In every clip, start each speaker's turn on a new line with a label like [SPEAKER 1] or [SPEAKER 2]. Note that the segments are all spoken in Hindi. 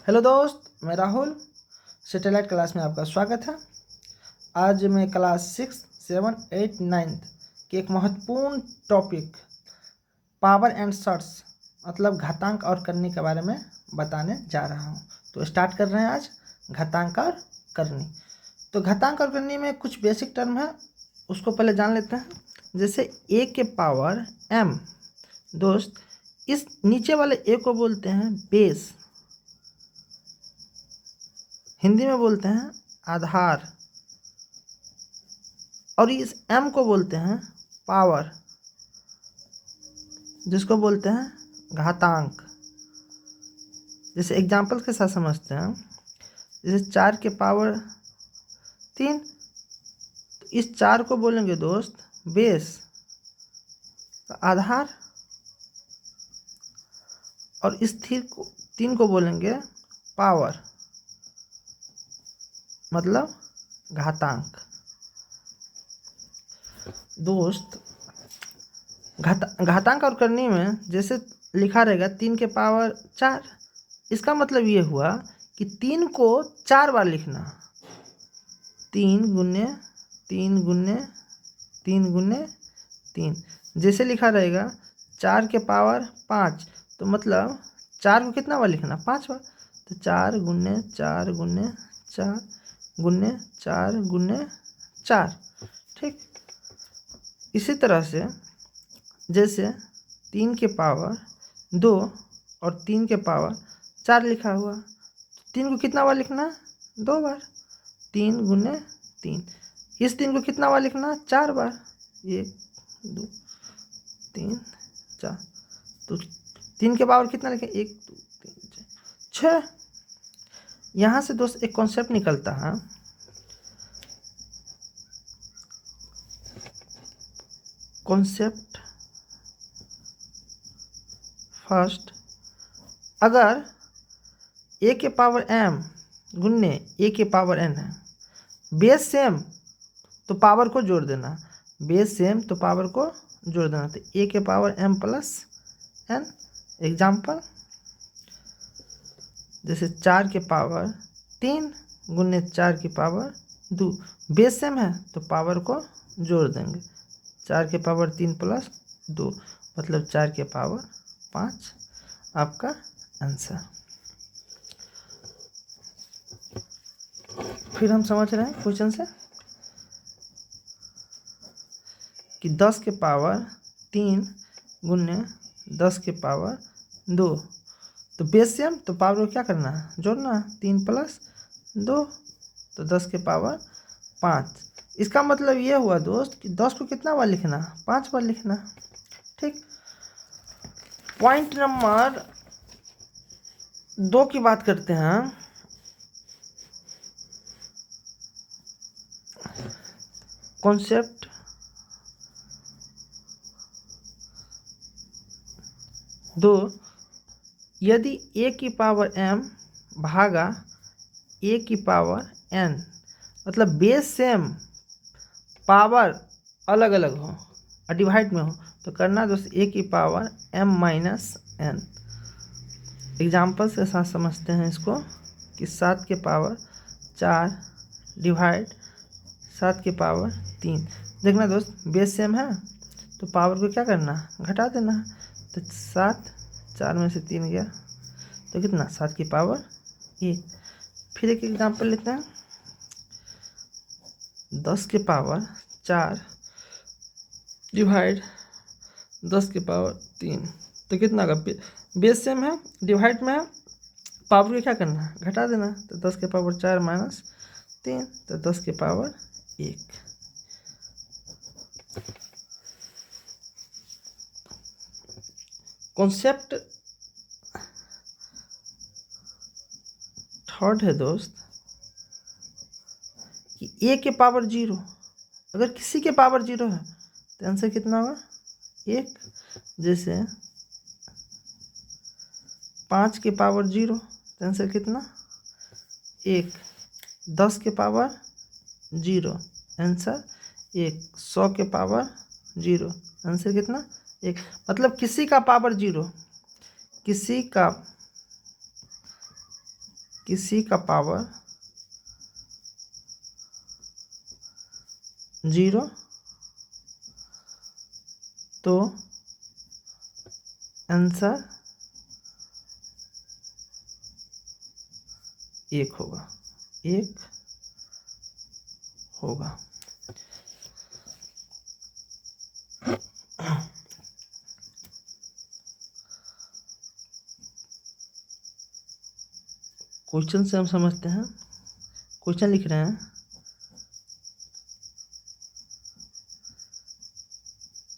[SPEAKER 1] हेलो दोस्त, मैं राहुल। सैटेलाइट क्लास में आपका स्वागत है। आज मैं क्लास 6, 7, 8, 9 के एक महत्वपूर्ण टॉपिक पावर एंड सर्ट्स मतलब घातांक और करनी के बारे में बताने जा रहा हूँ। तो स्टार्ट कर रहे हैं आज घातांक और करनी। तो घातांक और करनी में कुछ बेसिक टर्म है, उसको पहले जान लेते हैं। जैसे a के पावर m, दोस्त इस नीचे वाले a को बोलते हैं बेस, हिंदी में बोलते हैं आधार, और इस m को बोलते हैं पावर, जिसको बोलते हैं घातांक। जैसे एग्जाम्पल के साथ समझते हैं। जैसे 4 के पावर 3, तो इस 4 को बोलेंगे दोस्त बेस, आधार, और इस 3 को बोलेंगे पावर मतलब घातांक। दोस्त घातांक और करनी में जैसे लिखा रहेगा 3 के पावर 4, इसका मतलब ये हुआ कि 3 को 4 बार लिखना। 3 गुने 3 गुने 3 गुने 3। जैसे लिखा रहेगा 4 के पावर 5, तो मतलब 4 को कितना बार लिखना? 5 बार। तो 4 गुने 4 गुने 4 गुने 4 गुने 4। ठीक, इसी तरह से जैसे 3 के पावर 2 और 3 के पावर 4 लिखा हुआ, 3 को कितना बार लिखना? 2 बार। 3 गुने 3। इस 3 को कितना बार लिखना? 4 बार। 1 2 3 4। तो 3 के पावर कितना लिखें? 1 2 3 4 6। यहाँ से दोस्त एक कॉन्सेप्ट निकलता है। कॉन्सेप्ट फर्स्ट, अगर a के पावर m गुन्ने a के पावर n है, बेस सेम तो पावर को जोड़ देना, बेस सेम तो पावर को जोड़ देना। तो a के power m plus n। Example जैसे 4 के पावर 3 गुन्ने 4 की पावर 2, बेस सेम है तो पावर को जोड़ देंगे। 4 के पावर 3 प्लस 2 मतलब 4 के पावर 5, आपका आंसर। फिर हम समझ रहे हैं क्वेश्चन से कि 10 के पावर 3 गुन्ने 10 के पावर 2, तो बेस सेम तो पावर को क्या करना है? जोड़ना। 3 प्लस 2 तो 10 के पावर 5। इसका मतलब ये हुआ दोस्त कि 10 को कितना बार लिखना? 5 बार लिखना। ठीक, पॉइंट नंबर 2 की बात करते हैं। कॉन्सेप्ट 2, यदि a की पावर m भागा a की पावर n मतलब बेस सेम पावर अलग अलग हो और डिवाइड में हो, तो करना दोस्त a की power m minus n। Examples के साथ समझते हैं इसको कि 7 के पावर 4 डिवाइड 7 के पावर 3। देखना दोस्त बेस सेम है तो पावर को क्या करना? घटा देना। तो 7 4 में से 3 गया तो कितना? 7 की पावर 1। फिर एक एग्जाम्पल लेते हैं। 10 के पावर 4 डिवाइड 10 के पावर 3, तो कितना का? बेस सेम है, डिवाइड में है, पावर को क्या करना? घटा देना। तो 10 के पावर 4 माइनस 3 तो 10 के पावर 1। कॉन्सेप्ट थर्ड है दोस्त कि a के पावर 0, अगर किसी के पावर 0 है तो आंसर कितना होगा? 1। जैसे 5 के पावर 0 तो आंसर कितना? 1। 10 के पावर 0 आंसर 1। 100 के पावर 0 आंसर कितना? 1। मतलब किसी का पावर 0, किसी का किसी का पावर 0 तो आंसर 1 होगा, 1 होगा। क्वेश्चन से हम समझते हैं। क्वेश्चन लिख रहे हैं,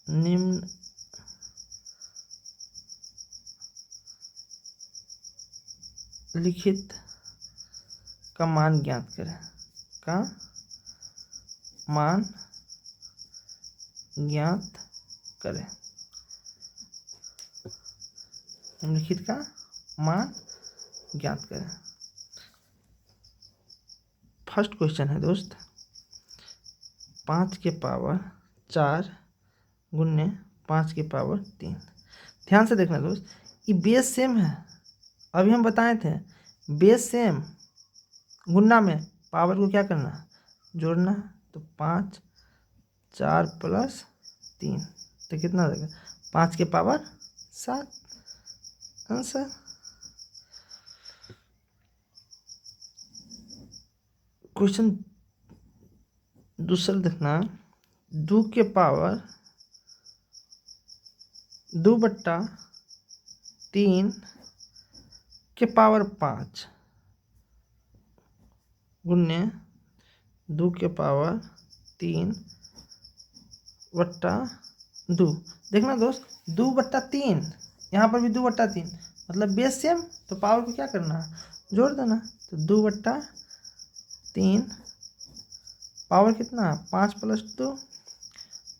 [SPEAKER 1] निम्न लिखित का मान ज्ञात करें, का मान ज्ञात करें। निम्नलिखित का मान ज्ञात करें। फर्स्ट क्वेश्चन है दोस्त, 5 के पावर 4 गुने 5 के पावर 3। ध्यान से देखना दोस्त, ये बेस सेम है। अभी हम बताए थे बेस सेम, गुना में पावर को क्या करना, जोड़ना। तो 5 4 प्लस 3 तो कितना हो जाएगा, 5 के पावर 7 आंसर। क्वेश्चन दूसरा देखना, 2 के पावर 2/3 के पावर 5 गुने 2 के पावर 3/2। देखना दोस्त, 2/3, यहाँ पर भी 2/3, मतलब बेस सेम तो पावर को क्या करना, जोड़ देना। तो 2/3 पावर कितना, 5 + 2,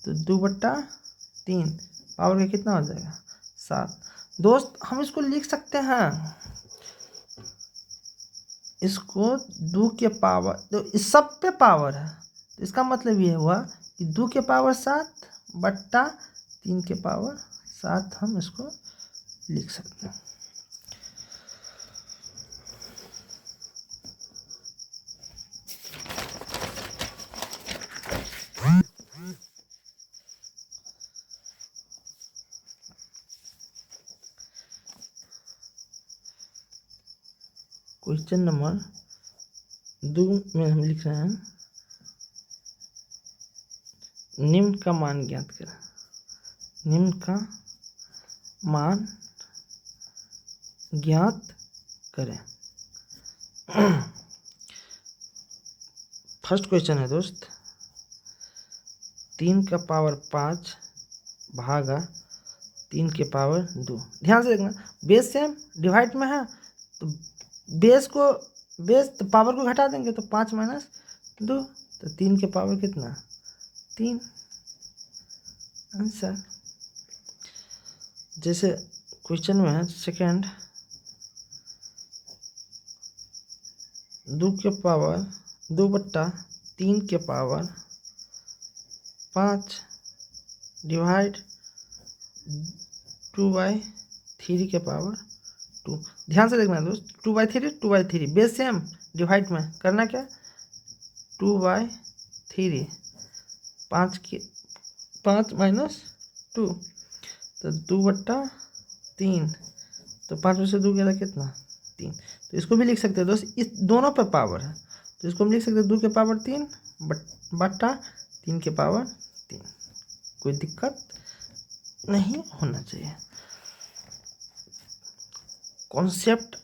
[SPEAKER 1] तो 2/3 पावर का कितना हो जाएगा, 7। दोस्त हम इसको लिख सकते हैं, इसको 2 के पावर, तो इस सब पे पावर है, तो इसका मतलब ये हुआ कि 2 के पावर 7/3 के पावर 7 हम इसको लिख सकते हैं। क्वेश्चन नंबर 2 में हम लिख रहे हैं, निम्न का मान ज्ञात करें। निम्न का मान ज्ञात करें। फर्स्ट क्वेश्चन है दोस्त, 3 का पावर 5 भागा 3 के पावर 2। ध्यान से देखना, बेस सेम डिवाइड में है, तो बेस तो पावर को घटा देंगे, तो 5 - 2 तो 3 के पावर कितना, 3 आंसर। जैसे क्वेश्चन में है सेकंड, 2 के पावर 2/3 के पावर 5 डिवाइड 2/3 के पावर 2। ध्यान से देखना दोस्त, 2/3 बेस सेम डिवाइड में करना क्या, 2/3 5 - 2 तो 2/3, तो 5 में से 2 गया कितना, 3। तो इसको भी लिख सकते हैं दोस्त, इस दोनों पे पावर है, तो इसको हम लिख सकते हैं 2 के पावर 3 बटा 3 के पावर 3। कोई दिक्कत नहीं होना चाहिए। कॉन्सेप्ट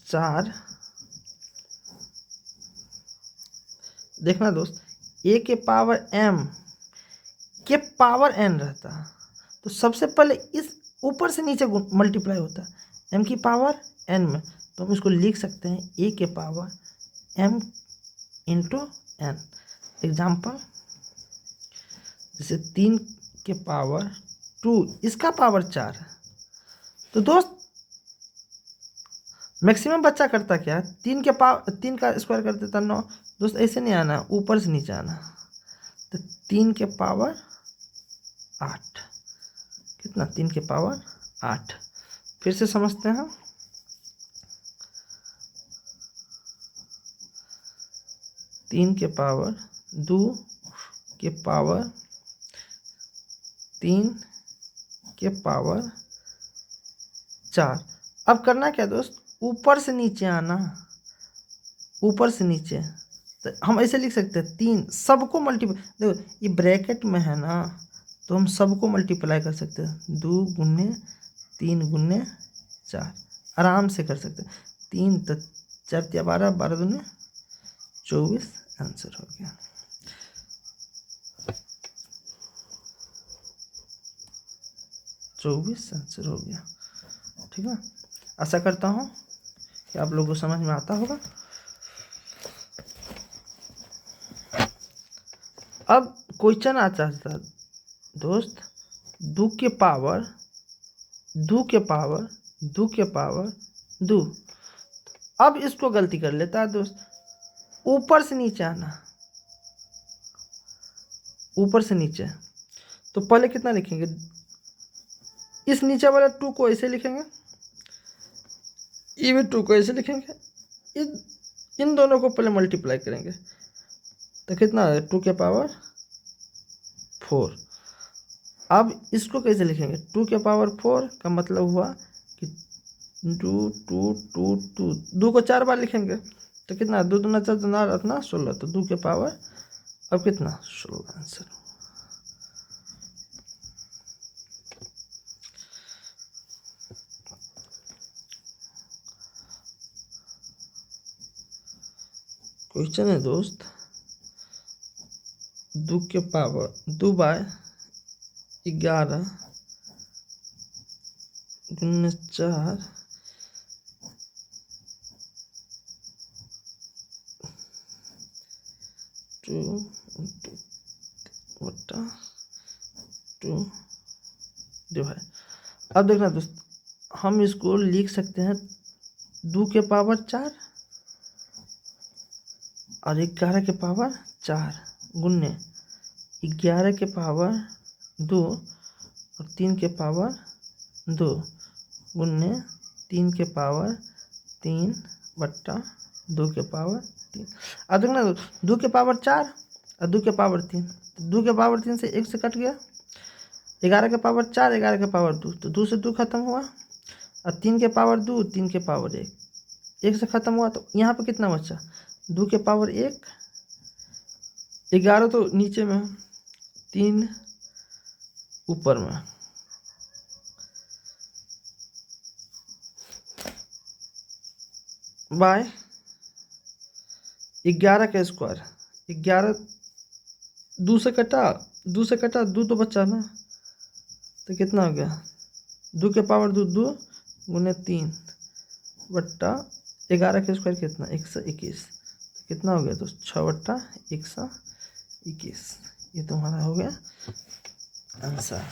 [SPEAKER 1] 4 देखना दोस्त, a के पावर m के पावर n रहता, तो सबसे पहले इस ऊपर से नीचे मल्टीप्लाई होता है m की पावर n में, तो हम इसको लिख सकते हैं a के पावर m × n। एग्जाम्पल, जैसे 3 के पावर 2 इसका पावर 4 है, तो दोस्त मैक्सिमम बच्चा करता क्या है, 3 का स्क्वायर कर देता 9। दोस्त ऐसे नहीं आना, ऊपर से नीचे आना, तो 3 के पावर 8 कितना, 3 के पावर 8 फिर से समझते हैं। तीन के पावर दो के पावर तीन के पावर चार। अब करना क्या दोस्त, ऊपर से नीचे आना, ऊपर से नीचे। तो हम ऐसे लिख सकते हैं, तीन सबको मल्टीप्लाई, देखो ये ब्रैकेट में है ना, तो हम सबको मल्टीप्लाई कर सकते हैं। 2 गुने 3 गुने 4 आराम से कर सकते हैं। 3 तो 4 या 12, 12 दूने 24, आंसर हो गया। आंसर हो गया। ठीक है, आशा करता हूँ कि आप लोगों को समझ में आता होगा। अब क्वेश्चन आता है दोस्त, 2 के पावर 2 के पावर 2 के पावर 2। अब इसको गलती कर लेता है दोस्त, ऊपर से नीचे आना, ऊपर से नीचे। तो पहले कितना लिखेंगे, इस नीचे वाला 2 को ऐसे लिखेंगे, ये भी 2 को ऐसे लिखेंगे, इन दोनों को पहले मल्टीप्लाई करेंगे तो कितना है, 2 के पावर 4। अब इसको कैसे लिखेंगे, 2 के पावर 4 का मतलब हुआ कि 2 2 2 2 2 को 4 बार लिखेंगे तो कितना, 2 दूना 4 दूना 8 ना 16, तो 2 के पावर अब कितना 16, आंसर। क्वेश्चन है दोस्त, 2 के पावर 2 बाय 11 गुने 4 2 बटा 2 डिवाइड। अब देखना दोस्त, हम इसको लिख सकते हैं 2 के पावर 4 और 11 के पावर 4 गुन्ने 11 के पावर 2 और 3 के पावर 2 गुन्ने 3 के पावर 3 बट्टा 2 के पावर 3। अब देखना 2 के पावर 4 और 2 के पावर 3, तो 2 के पावर 3 से 1 से कट गया। 11 के पावर 4 11 के पावर 2, तो 2 से 2 खत्म हुआ, और 3 के पावर 2 3 के पावर 1, 1 से खत्म हुआ। तो यहाँ पे कितना बचा, 2 के पावर 1, 11 तो नीचे में, 3 ऊपर में, बाय 11 का स्क्वायर। 11 2 से कटा, 2 से कटा 2 तो बचा ना, तो कितना हो गया, 2 के पावर 2 2 गुने 3 बट्टा 11 का स्क्वायर कितना 121, तो कितना हो गया, तो 6 बट्टा 121। ये तुम्हारा हो गया आंसर।